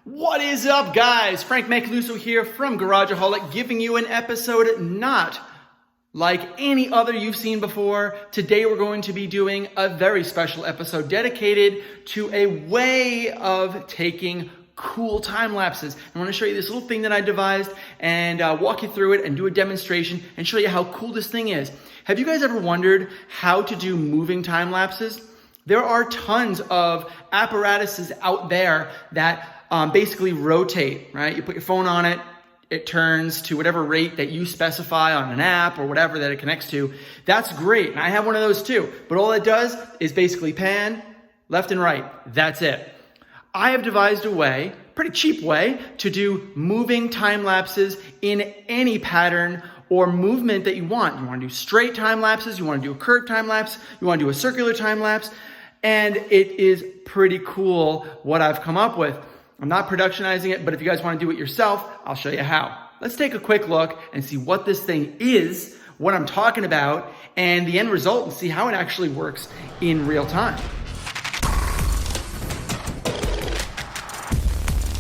What is up, guys? Frank Macaluso here from Garageaholic, giving you an episode not like any other you've seen before. Today we're going to be doing a very special episode dedicated to a way of taking cool time lapses. I want to show you this little thing that I devised and walk you through it and do a demonstration and show you how cool this thing is. Have you guys ever wondered how to do moving time lapses? There are tons of apparatuses out there that basically rotate, right? You put your phone on it, it turns to whatever rate that you specify on an app or whatever that it connects to. That's great, and I have one of those too. But all it does is basically pan left and right. That's it. I have devised a way, pretty cheap way, to do moving time lapses in any pattern or movement that you want. You want to do straight time lapses, you want to do a curved time lapse, you want to do a circular time lapse, and it is pretty cool what I've come up with. I'm not productionizing it, but if you guys want to do it yourself, I'll show you how. Let's take a quick look and see what this thing is, what I'm talking about, and the end result, and see how it actually works in real time.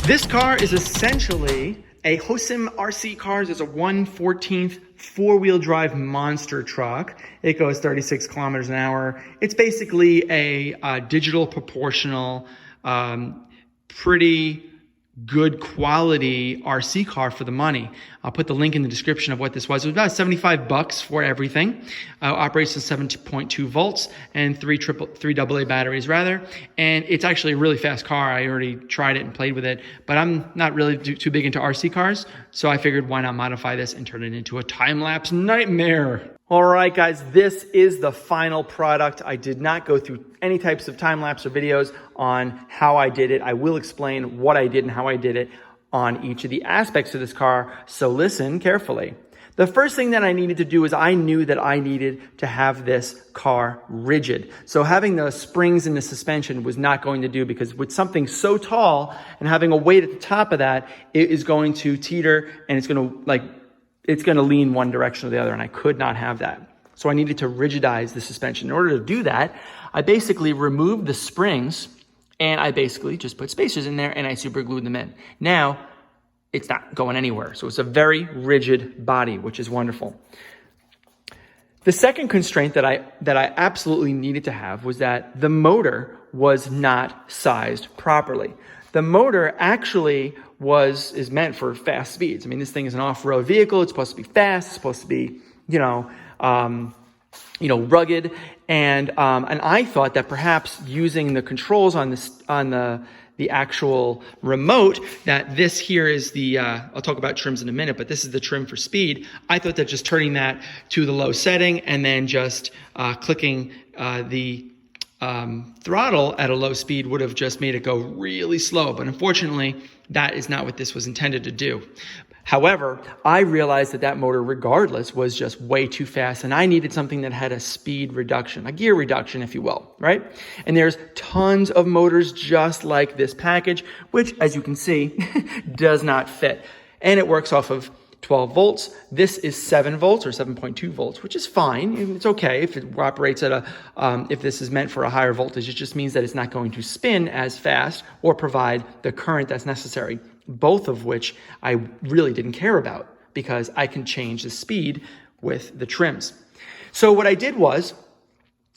This car is essentially a Hosim RC Cars. It's a 1/14 four-wheel drive monster truck. It goes 36 kilometers an hour. It's basically a digital proportional, pretty good quality RC car for the money. I'll put the link in the description of what this was. It was about $75 for everything. Operates at 7.2 volts and three AA batteries rather. And it's actually a really fast car. I already tried it and played with it, but I'm not really too big into RC cars. So I figured why not modify this and turn it into a time-lapse nightmare. All right, guys, this is the final product. I did not go through any types of time-lapse or videos on how I did it. I will explain what I did and how I did it on each of the aspects of this car, so listen carefully. The first thing that I needed to do is I knew that I needed to have this car rigid. So having the springs in the suspension was not going to do, because with something so tall and having a weight at the top of that, it is going to teeter and it's going to lean one direction or the other, and I could not have that. So I needed to rigidize the suspension. In order to do that, I basically removed the springs and I basically just put spacers in there and I super glued them in. Now, it's not going anywhere. So it's a very rigid body, which is wonderful. The second constraint that I absolutely needed to have was that the motor was not sized properly. The motor actually is meant for fast speeds. I mean, this thing is an off-road vehicle. It's supposed to be fast. It's supposed to be, rugged. And I thought that perhaps using the controls on the actual remote, that this here is the, I'll talk about trims in a minute, but this is the trim for speed. I thought that just turning that to the low setting and then just clicking the throttle at a low speed would have just made it go really slow. But unfortunately, that is not what this was intended to do. However, I realized that motor, regardless, was just way too fast, and I needed something that had a speed reduction, a gear reduction, if you will, right? And there's tons of motors just like this package, which, as you can see, does not fit. And it works off of 12 volts. This is 7 volts or 7.2 volts, which is fine. It's okay if it operates at if this is meant for a higher voltage. It just means that it's not going to spin as fast or provide the current that's necessary, both of which I really didn't care about because I can change the speed with the trims. So what I did was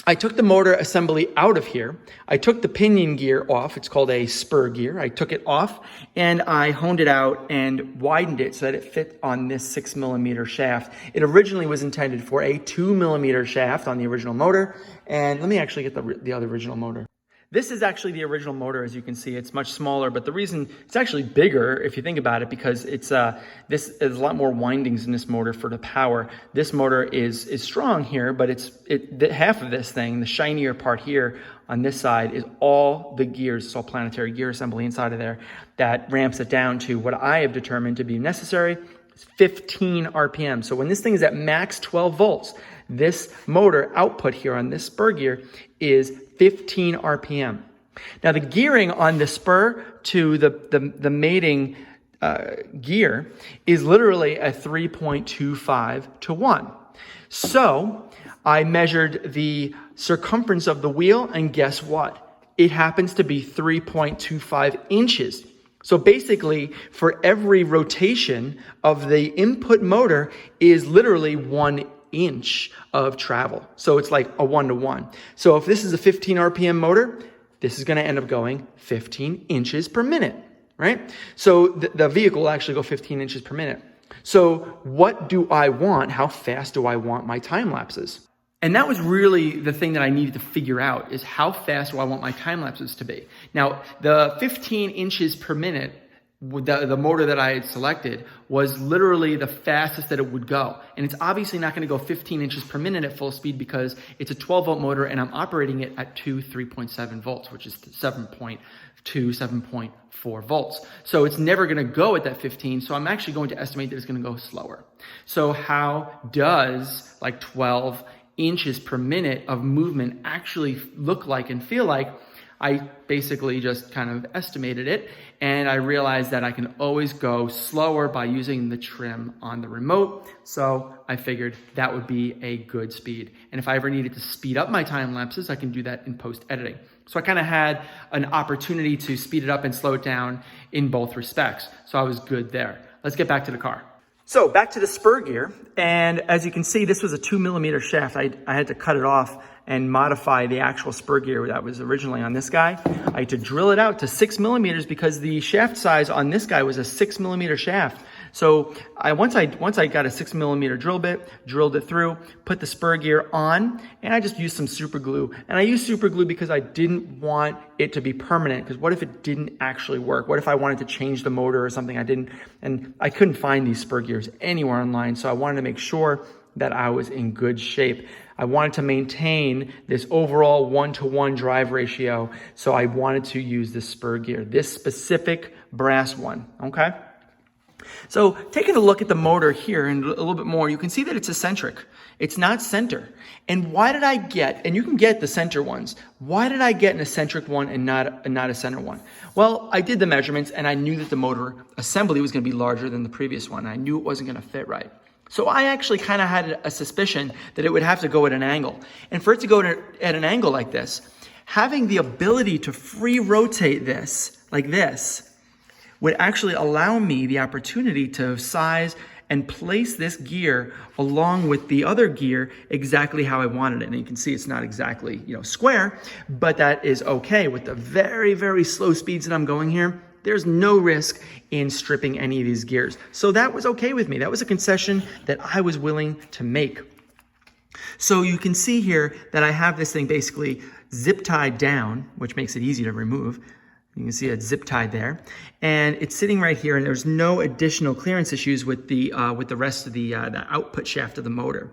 I took the motor assembly out of here. I took the pinion gear off. It's called a spur gear. I took it off and I honed it out and widened it so that it fit on this 6mm shaft. It originally was intended for a 2mm shaft on the original motor. And let me actually get the other original motor. This is actually the original motor. As you can see, it's much smaller, but the reason it's actually bigger, if you think about it, because it's this is a lot more windings in this motor for the power. This motor is strong here, but half of this thing, the shinier part here on this side, is all the gears. It's all planetary gear assembly inside of there that ramps it down to what I have determined to be necessary. It's 15 RPM. So when this thing is at max 12 volts, this motor output here on this spur gear is 15 RPM. Now the gearing on the spur to the mating gear is literally a 3.25 to 1. So I measured the circumference of the wheel, and guess what? It happens to be 3.25 inches. So basically, for every rotation of the input motor is literally 1 inch of travel. So it's like a 1-to-1. So if this is a 15 RPM motor, this is going to end up going 15 inches per minute, right? So the vehicle will actually go 15 inches per minute. So what do I want? How fast do I want my time lapses? And that was really the thing that I needed to figure out, is how fast do I want my time lapses to be? Now, the 15 inches per minute, the motor that I had selected, was literally the fastest that it would go. And it's obviously not going to go 15 inches per minute at full speed because it's a 12-volt motor and I'm operating it at 3.7 volts, which is 7.2, 7.4 volts. So it's never going to go at that 15. So I'm actually going to estimate that it's going to go slower. So how does like 12 inches per minute of movement actually look like and feel like? I basically just kind of estimated it, and I realized that I can always go slower by using the trim on the remote. So I figured that would be a good speed. And if I ever needed to speed up my time lapses, I can do that in post editing. So I kind of had an opportunity to speed it up and slow it down in both respects. So I was good there. Let's get back to the car. So back to the spur gear, and as you can see, this was a 2mm shaft. I had to cut it off and modify the actual spur gear that was originally on this guy. I had to drill it out to 6mm because the shaft size on this guy was a 6mm shaft. So once I got a 6mm drill bit, drilled it through, put the spur gear on, and I just used some super glue. And I used super glue because I didn't want it to be permanent, because what if it didn't actually work? What if I wanted to change the motor or something? And I couldn't find these spur gears anywhere online, so I wanted to make sure that I was in good shape. I wanted to maintain this overall 1-to-1 drive ratio, so I wanted to use this spur gear, this specific brass one, okay? So taking a look at the motor here and a little bit more, you can see that it's eccentric. It's not center. And why did I get, and you can get the center ones, why did I get an eccentric one and not a center one? Well, I did the measurements and I knew that the motor assembly was going to be larger than the previous one. I knew it wasn't going to fit right. So I actually kind of had a suspicion that it would have to go at an angle. And for it to go at an angle like this, having the ability to free rotate this like this would actually allow me the opportunity to size and place this gear along with the other gear exactly how I wanted it. And you can see it's not exactly, square, but that is okay. With the very, very slow speeds that I'm going here, there's no risk in stripping any of these gears. So that was okay with me. That was a concession that I was willing to make. So you can see here that I have this thing basically zip tied down, which makes it easy to remove. You can see it's zip tied there, and it's sitting right here, and there's no additional clearance issues with the rest of the output shaft of the motor.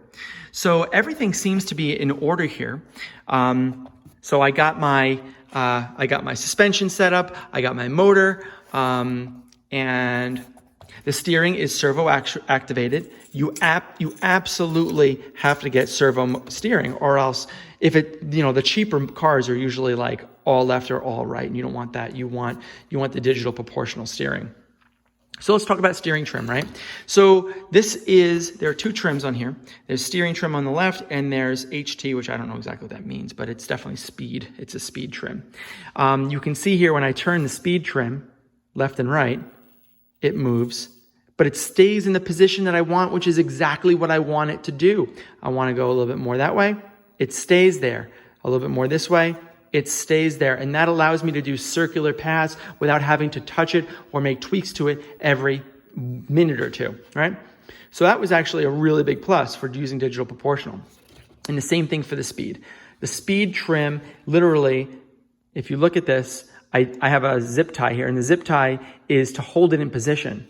So everything seems to be in order here. So I got my suspension set up, I got my motor, and the steering is servo activated. You absolutely have to get servo steering, or else if the cheaper cars are usually like all left or all right, and you don't want that. You want the digital proportional steering. So let's talk about steering trim, right? So there are two trims on here. There's steering trim on the left, and there's HT, which I don't know exactly what that means, but it's definitely speed. It's a speed trim. You can see here when I turn the speed trim left and right, it moves, but it stays in the position that I want, which is exactly what I want it to do. I want to go a little bit more that way. It stays there. A little bit more this way. It stays there, and that allows me to do circular paths without having to touch it or make tweaks to it every minute or two, right? So that was actually a really big plus for using digital proportional. And the same thing for the speed. The speed trim, literally, if you look at this, I have a zip tie here, and the zip tie is to hold it in position.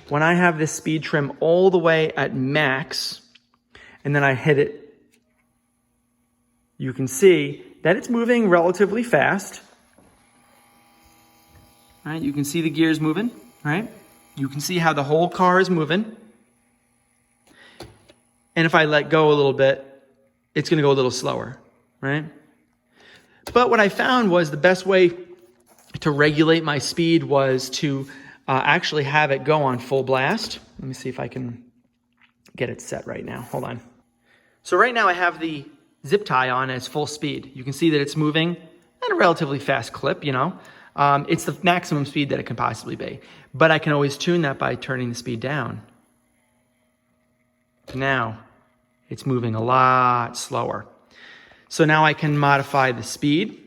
When I have this speed trim all the way at max, and then I hit it, you can see that it's moving relatively fast. Right? You can see the gears moving, right? You can see how the whole car is moving. And if I let go a little bit, it's going to go a little slower, right? But what I found was the best way to regulate my speed was to actually have it go on full blast. Let me see if I can get it set right now. Hold on. So right now I have the zip tie on as full speed. You can see that it's moving at a relatively fast clip, It's the maximum speed that it can possibly be. But I can always tune that by turning the speed down. Now, it's moving a lot slower. So now I can modify the speed.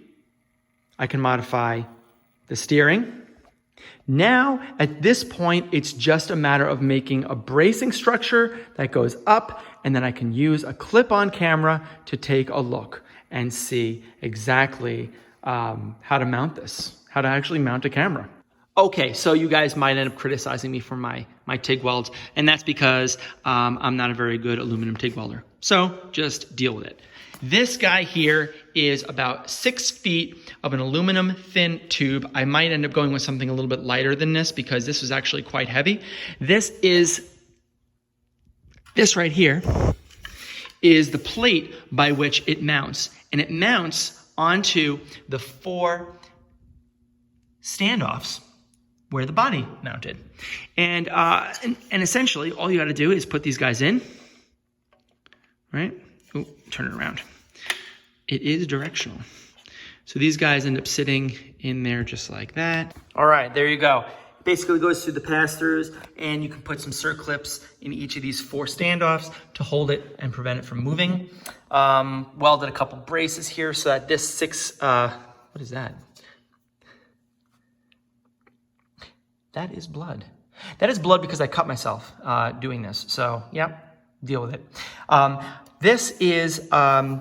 I can modify the steering. Now, at this point, it's just a matter of making a bracing structure that goes up, and then I can use a clip-on camera to take a look and see exactly how to mount this, how to actually mount a camera. Okay, so you guys might end up criticizing me for my TIG welds, and that's because I'm not a very good aluminum TIG welder. So just deal with it. This guy here is about 6 feet of an aluminum thin tube. I might end up going with something a little bit lighter than this because this is actually quite heavy. This right here is the plate by which it mounts, and it mounts onto the 4 standoffs where the body mounted. And essentially all you got to do is put these guys in, right? Ooh, turn it around. It is directional. So these guys end up sitting in there just like that. All right, there you go. Basically goes through the pass-throughs, and you can put some circlips in each of these 4 standoffs to hold it and prevent it from moving. Welded a couple braces here so that this what is that? That is blood. That is blood because I cut myself doing this. So, yep, deal with it. This is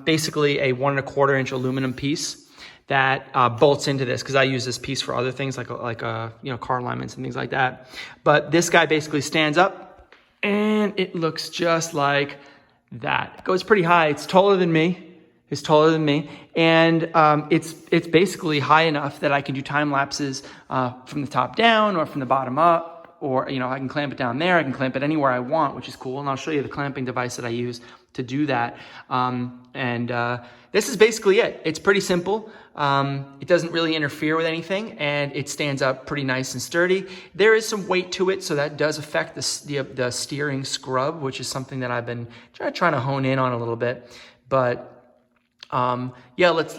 basically a 1 1/4 inch aluminum piece that bolts into this, because I use this piece for other things like car alignments and things like that. But this guy basically stands up, and it looks just like that. It goes pretty high. It's taller than me. And it's basically high enough that I can do time lapses from the top down or from the bottom up, or I can clamp it down there. I can clamp it anywhere I want, which is cool. And I'll show you the clamping device that I use to do that. This is basically it. It's pretty simple. It doesn't really interfere with anything, and it stands up pretty nice and sturdy. There is some weight to it, so that does affect the steering scrub, which is something that I've been trying to hone in on a little bit. But yeah, let's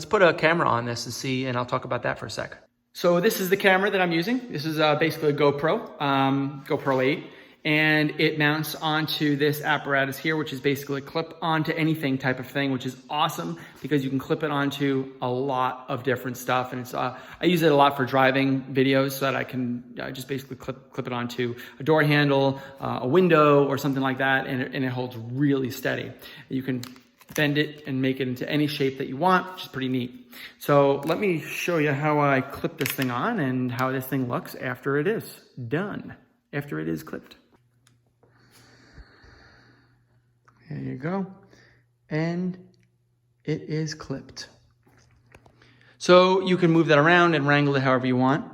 put a camera on this and see, and I'll talk about that for a sec. So this is the camera that I'm using. This is basically a GoPro 8. And it mounts onto this apparatus here, which is basically a clip onto anything type of thing, which is awesome because you can clip it onto a lot of different stuff. And it's I use it a lot for driving videos so that I can just basically clip it onto a door handle, a window, or something like that, and it holds really steady. You can bend it and make it into any shape that you want, which is pretty neat. So let me show you how I clip this thing on and how this thing looks after it is done, after it is clipped. There you go. And it is clipped. So you can move that around and wrangle it however you want.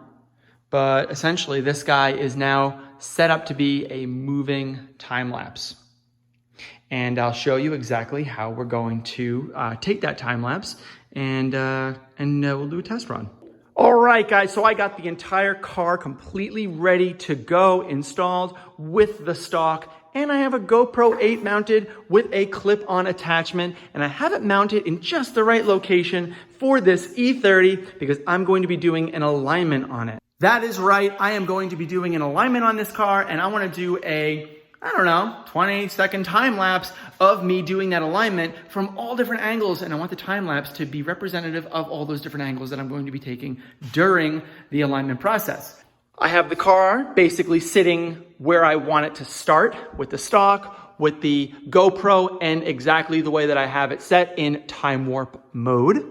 But essentially, this guy is now set up to be a moving time lapse. And I'll show you exactly how we're going to take that time lapse, and we'll do a test run. All right, guys, so I got the entire car completely ready to go, installed with the stock. And I have a GoPro 8 mounted with a clip-on attachment, and I have it mounted in just the right location for this E30 because I'm going to be doing an alignment on it. That is right, I am going to be doing an alignment on this car, and I want to do a 20-second time lapse of me doing that alignment from all different angles, and I want the time lapse to be representative of all those different angles that I'm going to be taking during the alignment process. I have the car basically sitting where I want it to start with the stock, with the GoPro, and exactly the way that I have it set in time warp mode.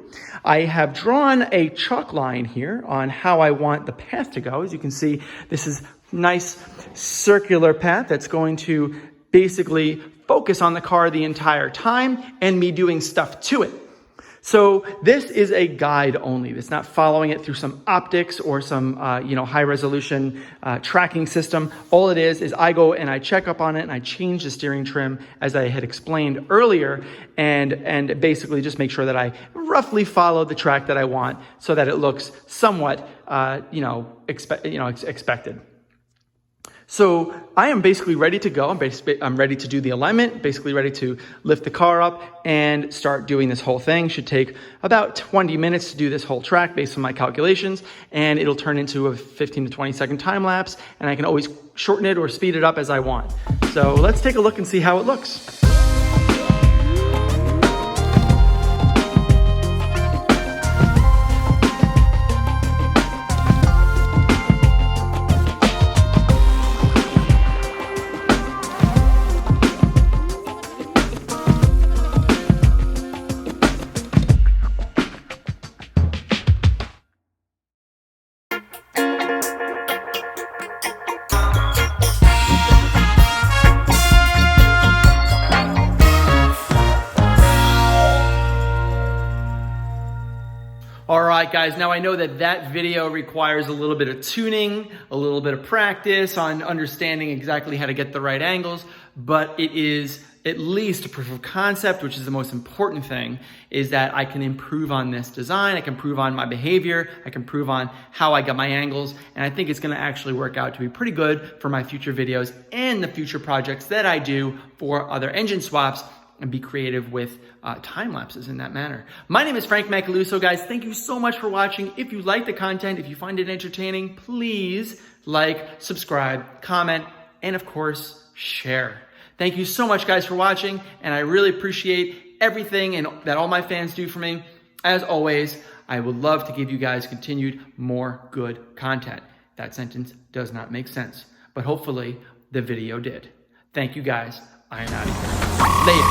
I have drawn a chalk line here on how I want the path to go. As you can see, this is a nice circular path that's going to basically focus on the car the entire time and me doing stuff to it. So this is a guide only. It's not following it through some optics or some high resolution tracking system. All it is I go and I check up on it and I change the steering trim as I had explained earlier, and basically just make sure that I roughly follow the track that I want so that it looks somewhat expected. So I am basically ready to go. I'm ready to do the alignment, basically ready to lift the car up and start doing this whole thing. Should take about 20 minutes to do this whole track based on my calculations, and it'll turn into a 15 to 20 second time lapse, and I can always shorten it or speed it up as I want. So let's take a look and see how it looks. All right, guys, now I know that video requires a little bit of tuning, a little bit of practice on understanding exactly how to get the right angles, but it is at least a proof of concept, which is the most important thing, is that I can improve on this design, I can improve on my behavior, I can improve on how I get my angles, and I think it's gonna actually work out to be pretty good for my future videos and the future projects that I do for other engine swaps, and be creative with time lapses in that manner. My name is Frank Macaluso, guys. Thank you so much for watching. If you like the content, if you find it entertaining, please like, subscribe, comment, and of course, share. Thank you so much, guys, for watching, and I really appreciate everything and that all my fans do for me. As always, I would love to give you guys continued more good content. That sentence does not make sense, but hopefully the video did. Thank you, guys. I am out of here. Later.